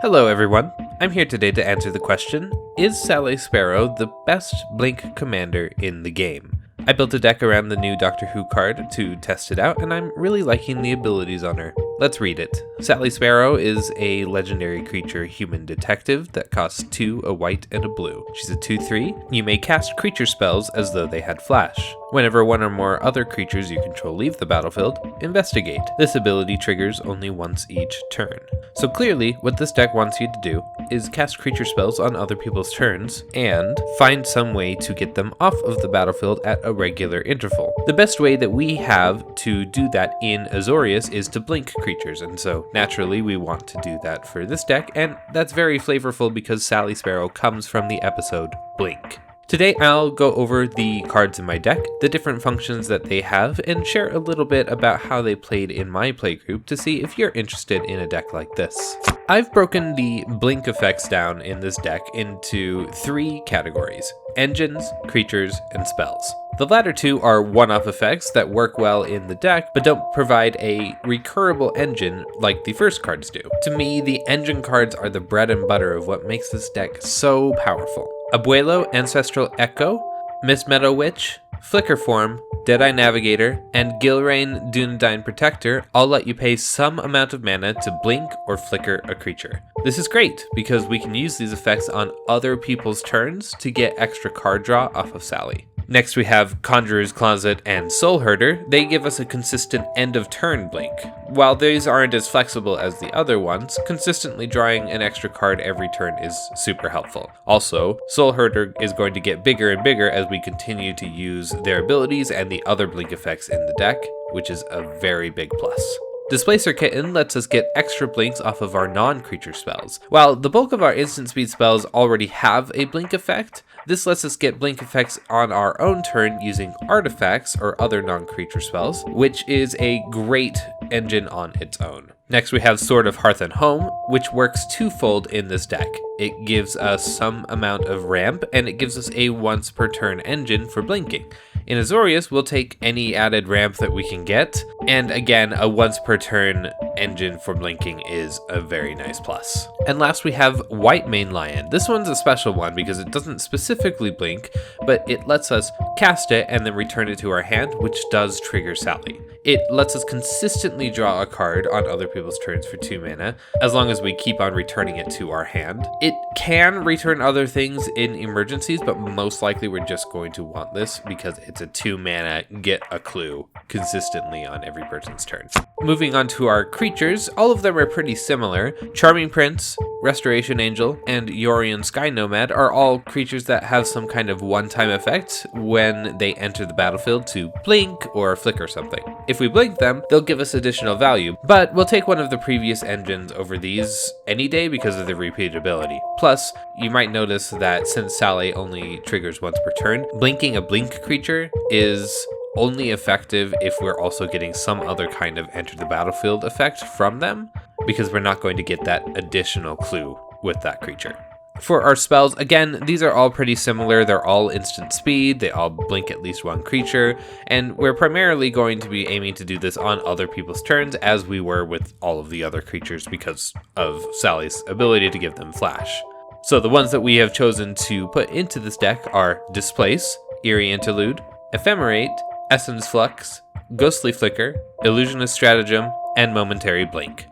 Hello everyone, I'm here today to answer the question, is Sally Sparrow the best Blink commander in the game? I built a deck around the new Doctor Who card to test it out, and I'm really liking the abilities on her. Let's read it. Sally Sparrow is a legendary creature human detective that costs 2, a white, and a blue. She's a 2/3. You may cast creature spells as though they had flash. Whenever one or more other creatures you control leave the battlefield, investigate. This ability triggers only once each turn. So clearly, what this deck wants you to do is cast creature spells on other people's turns, and find some way to get them off of the battlefield at a regular interval. The best way that we have to do that in Azorius is to blink creatures, and so naturally we want to do that for this deck, and that's very flavorful because Sally Sparrow comes from the episode Blink. Today I'll go over the cards in my deck, the different functions that they have, and share a little bit about how they played in my playgroup to see if you're interested in a deck like this. I've broken the blink effects down in this deck into 3 categories: engines, creatures, and spells. The latter 2 are one-off effects that work well in the deck, but don't provide a recurrable engine like the first cards do. To me, the engine cards are the bread and butter of what makes this deck so powerful. Abuelo, Ancestral Echo, Miss Meadow Witch, Flicker Form, Deadeye Navigator, and Gilrain Dunedain Protector all let you pay some amount of mana to blink or flicker a creature. This is great because we can use these effects on other people's turns to get extra card draw off of Sally. Next we have Conjurer's Closet and Soul Herder. They give us a consistent end of turn blink. While these aren't as flexible as the other ones, consistently drawing an extra card every turn is super helpful. Also, Soul Herder is going to get bigger and bigger as we continue to use their abilities and the other blink effects in the deck, which is a very big plus. Displacer Kitten lets us get extra blinks off of our non-creature spells. While the bulk of our instant speed spells already have a blink effect, this lets us get blink effects on our own turn using artifacts or other non-creature spells, which is a great engine on its own. Next we have Sword of Hearth and Home, which works twofold in this deck. It gives us some amount of ramp, and it gives us a once per turn engine for blinking. In Azorius, we'll take any added ramp that we can get, and again, a once per turn engine for blinking is a very nice plus. And last we have White Mane Lion. This one's a special one because it doesn't specifically blink, but it lets us cast it and then return it to our hand, which does trigger Sally. It lets us consistently draw a card on other people's turns for 2 mana, as long as we keep on returning it to our hand. It can return other things in emergencies, but most likely we're just going to want this because it's a 2 mana get a clue consistently on every person's turn. Moving on to our creatures, all of them are pretty similar. Charming Prince, Restoration Angel, and Yorion Sky Nomad are all creatures that have some kind of one-time effect when they enter the battlefield to blink or flicker something. If we blink them, they'll give us additional value, but we'll take one of the previous engines over these any day because of the repeatability. Plus, you might notice that since Sally only triggers once per turn, blinking a blink creature is only effective if we're also getting some other kind of enter the battlefield effect from them, because we're not going to get that additional clue with that creature. For our spells, again, these are all pretty similar. They're all instant speed, they all blink at least one creature, and we're primarily going to be aiming to do this on other people's turns as we were with all of the other creatures because of Sally's ability to give them flash. So the ones that we have chosen to put into this deck are Displace, Eerie Interlude, Ephemerate, Essence Flux, Ghostly Flicker, Illusionist Stratagem, and Momentary Blink.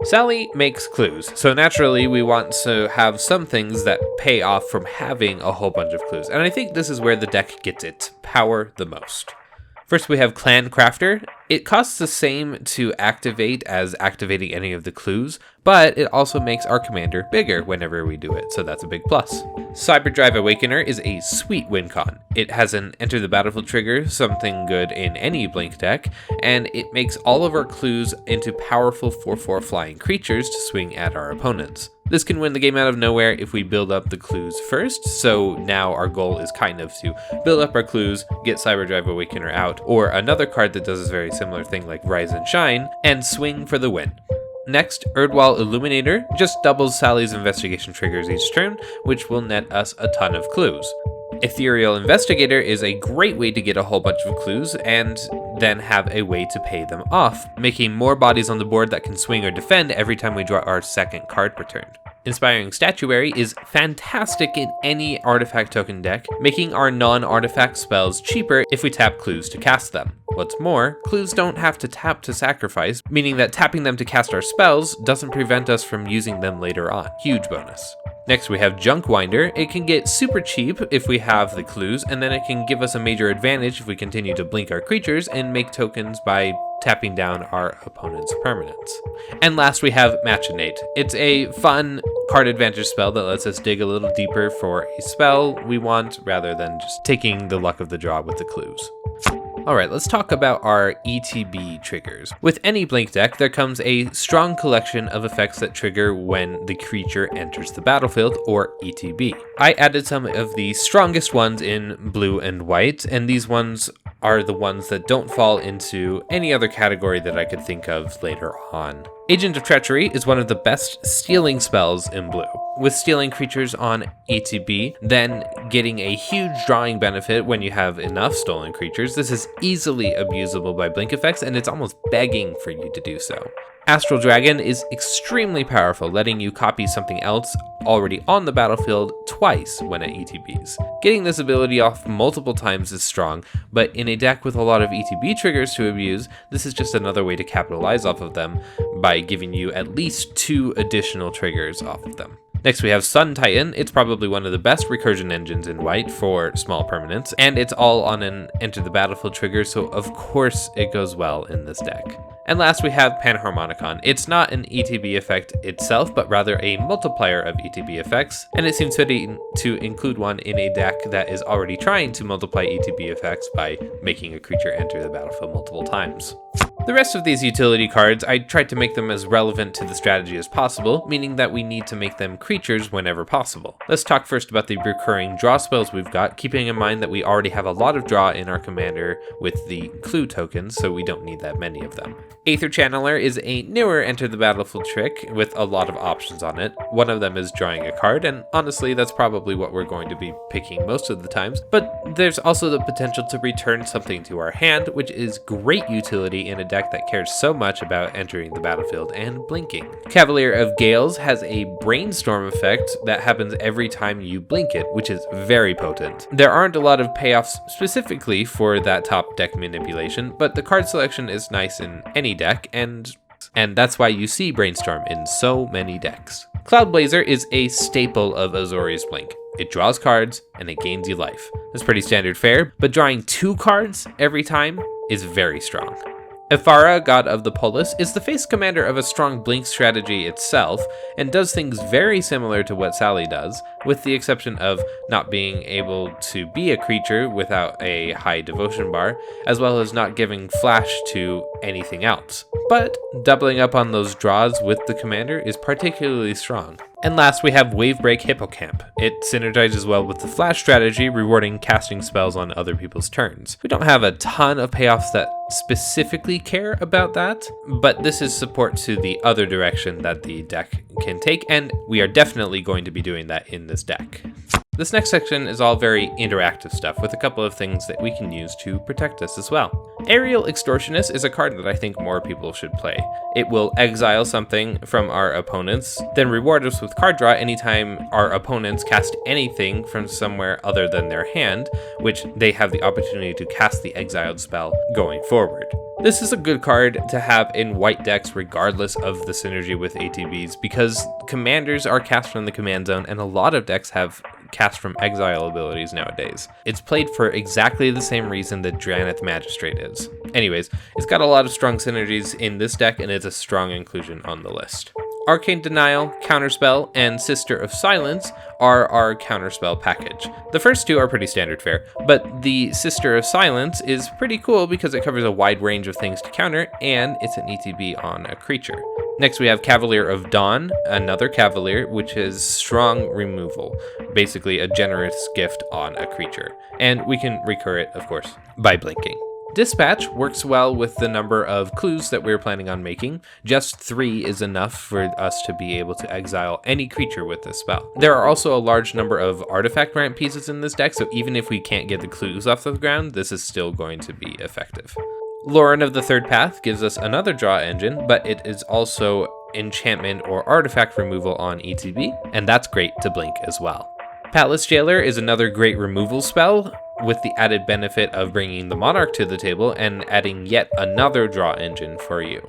Sally makes clues, so naturally we want to have some things that pay off from having a whole bunch of clues, and I think this is where the deck gets its power the most. First we have Clan Crafter. It costs the same to activate as activating any of the clues, but it also makes our commander bigger whenever we do it, so that's a big plus. Cyberdrive Awakener is a sweet win con. It has an enter the battlefield trigger, something good in any blink deck, and it makes all of our clues into powerful 4/4 flying creatures to swing at our opponents. This can win the game out of nowhere if we build up the clues first, so now our goal is kind of to build up our clues, get Cyberdrive Awakener out, or another card that does a very similar thing like Rise and Shine, and swing for the win. Next, Erdwall Illuminator just doubles Sally's investigation triggers each turn, which will net us a ton of clues. Ethereal Investigator is a great way to get a whole bunch of clues and then have a way to pay them off, making more bodies on the board that can swing or defend every time we draw our second card per turn. Inspiring Statuary is fantastic in any artifact token deck, making our non-artifact spells cheaper if we tap clues to cast them. What's more, clues don't have to tap to sacrifice, meaning that tapping them to cast our spells doesn't prevent us from using them later on. Huge bonus. Next we have Junk Winder. It can get super cheap if we have the clues, and then it can give us a major advantage if we continue to blink our creatures and make tokens by tapping down our opponent's permanents. And last we have Machinate. It's a fun card advantage spell that lets us dig a little deeper for a spell we want rather than just taking the luck of the draw with the clues. Alright, let's talk about our ETB triggers. With any blink deck, there comes a strong collection of effects that trigger when the creature enters the battlefield, or ETB. I added some of the strongest ones in blue and white, and these ones are the ones that don't fall into any other category that I could think of later on. Agent of Treachery is one of the best stealing spells in blue. With stealing creatures on ETB, then getting a huge drawing benefit when you have enough stolen creatures, this is easily abusable by blink effects, and it's almost begging for you to do so. Astral Dragon is extremely powerful, letting you copy something else already on the battlefield twice when at ETBs. Getting this ability off multiple times is strong, but in a deck with a lot of ETB triggers to abuse, this is just another way to capitalize off of them by giving you at least 2 additional triggers off of them. Next we have Sun Titan. It's probably one of the best recursion engines in white for small permanents, and it's all on an enter the battlefield trigger, so of course it goes well in this deck. And last we have Panharmonicon. It's not an ETB effect itself, but rather a multiplier of ETB effects, and it seems fitting to include one in a deck that is already trying to multiply ETB effects by making a creature enter the battlefield multiple times. The rest of these utility cards, I tried to make them as relevant to the strategy as possible, meaning that we need to make them creatures whenever possible. Let's talk first about the recurring draw spells we've got, keeping in mind that we already have a lot of draw in our commander with the clue tokens, so we don't need that many of them. Aether Channeler is a newer enter the battlefield trick with a lot of options on it. One of them is drawing a card, and honestly that's probably what we're going to be picking most of the times, but there's also the potential to return something to our hand, which is great utility in a deck that cares so much about entering the battlefield and blinking. Cavalier of Gales has a brainstorm effect that happens every time you blink it, which is very potent. There aren't a lot of payoffs specifically for that top deck manipulation, but the card selection is nice in any deck, and that's why you see Brainstorm in so many decks. Cloudblazer is a staple of Azorius Blink. It draws cards, and it gains you life. That's pretty standard fare, but drawing 2 cards every time is very strong. Ephara, God of the Polis, is the face commander of a strong blink strategy itself, and does things very similar to what Sally does, with the exception of not being able to be a creature without a high devotion bar, as well as not giving flash to anything else. But doubling up on those draws with the commander is particularly strong. And last we have Wavebreak Hippocamp. It synergizes well with the flash strategy, rewarding casting spells on other people's turns. We don't have a ton of payoffs that specifically care about that, but this is support to the other direction that the deck can take, and we are definitely going to be doing that in this deck. This next section is all very interactive stuff with a couple of things that we can use to protect us as well. Aerial Extortionist is a card that I think more people should play. It will exile something from our opponents, then reward us with card draw anytime our opponents cast anything from somewhere other than their hand, which they have the opportunity to cast the exiled spell going forward. This is a good card to have in white decks regardless of the synergy with ATBs, because commanders are cast from the command zone and a lot of decks have cast from exile abilities nowadays. It's played for exactly the same reason that Draneth Magistrate is. Anyways, it's got a lot of strong synergies in this deck and it's a strong inclusion on the list. Arcane Denial, Counterspell, and Sister of Silence are our counterspell package. The first 2 are pretty standard fare, but the Sister of Silence is pretty cool because it covers a wide range of things to counter, and it's an ETB on a creature. Next we have Cavalier of Dawn, another Cavalier, which is strong removal, basically a generous gift on a creature. And we can recur it, of course, by blinking. Dispatch works well with the number of clues that we're planning on making. Just 3 is enough for us to be able to exile any creature with this spell. There are also a large number of artifact ramp pieces in this deck, so even if we can't get the clues off the ground, this is still going to be effective. Lauren of the Third Path gives us another draw engine, but it is also enchantment or artifact removal on ETB, and that's great to blink as well. Palace Jailer is another great removal spell, with the added benefit of bringing the Monarch to the table and adding yet another draw engine for you.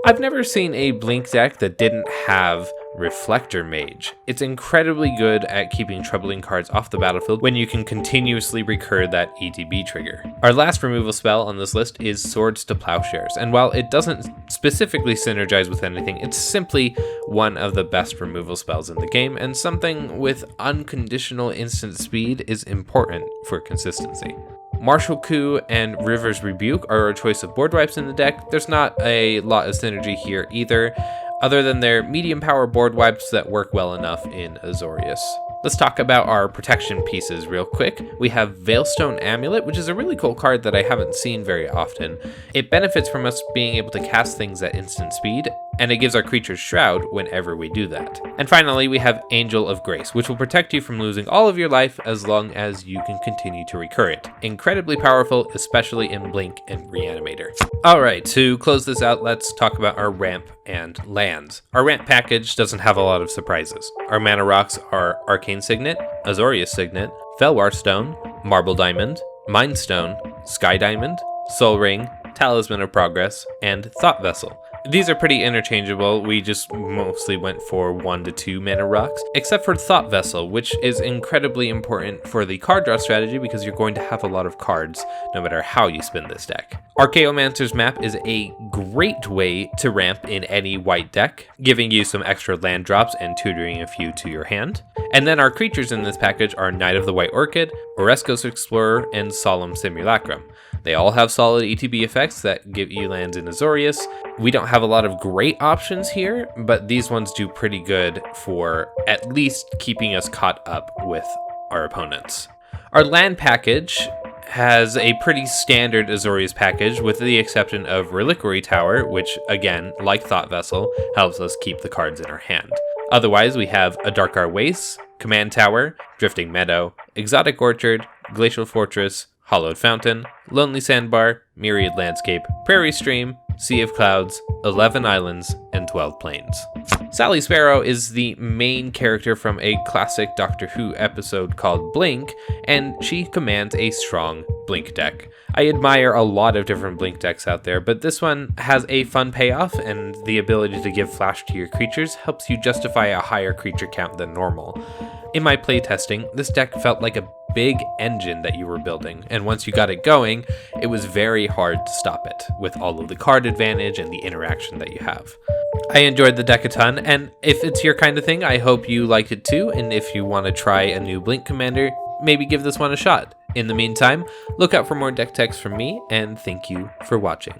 I've never seen a blink deck that didn't have Reflector Mage. It's incredibly good at keeping troubling cards off the battlefield when you can continuously recur that ETB trigger. Our last removal spell on this list is Swords to Plowshares, and while it doesn't specifically synergize with anything, it's simply one of the best removal spells in the game, and something with unconditional instant speed is important for consistency. Martial Coup and River's Rebuke are our choice of board wipes in the deck. There's not a lot of synergy here either, other than their medium power board wipes that work well enough in Azorius. Let's talk about our protection pieces real quick. We have Veilstone Amulet, which is a really cool card that I haven't seen very often. It benefits from us being able to cast things at instant speed, and it gives our creatures Shroud whenever we do that. And finally, we have Angel of Grace, which will protect you from losing all of your life as long as you can continue to recur it. Incredibly powerful, especially in Blink and Reanimator. Alright, to close this out, let's talk about our ramp and lands. Our ramp package doesn't have a lot of surprises. Our mana rocks are Arcane Signet, Azorius Signet, Felwar Stone, Marble Diamond, Mind Stone, Sky Diamond, Soul Ring, Talisman of Progress, and Thought Vessel. These are pretty interchangeable. We just mostly went for 1 to 2 mana rocks, except for Thought Vessel, which is incredibly important for the card draw strategy because you're going to have a lot of cards no matter how you spin this deck. Archaeomancer's Map is a great way to ramp in any white deck, giving you some extra land drops and tutoring a few to your hand. And then our creatures in this package are Knight of the White Orchid, Oreskos Explorer, and Solemn Simulacrum. They all have solid ETB effects that give you lands in Azorius. We don't have a lot of great options here, but these ones do pretty good for at least keeping us caught up with our opponents. Our land package has a pretty standard Azorius package with the exception of Reliquary Tower, which again, like Thought Vessel, helps us keep the cards in our hand. Otherwise, we have a Darkar Waste, Command Tower, Drifting Meadow, Exotic Orchard, Glacial Fortress, Hollowed Fountain, Lonely Sandbar, Myriad Landscape, Prairie Stream, Sea of Clouds, 11 Islands, and 12 Plains. Sally Sparrow is the main character from a classic Doctor Who episode called Blink, and she commands a strong Blink deck. I admire a lot of different Blink decks out there, but this one has a fun payoff, and the ability to give flash to your creatures helps you justify a higher creature count than normal. In my playtesting, this deck felt like a big engine that you were building, and once you got it going, it was very hard to stop it, with all of the card advantage and the interaction that you have. I enjoyed the deck a ton, and if it's your kind of thing, I hope you liked it too, and if you want to try a new Blink commander, maybe give this one a shot. In the meantime, look out for more deck techs from me, and thank you for watching.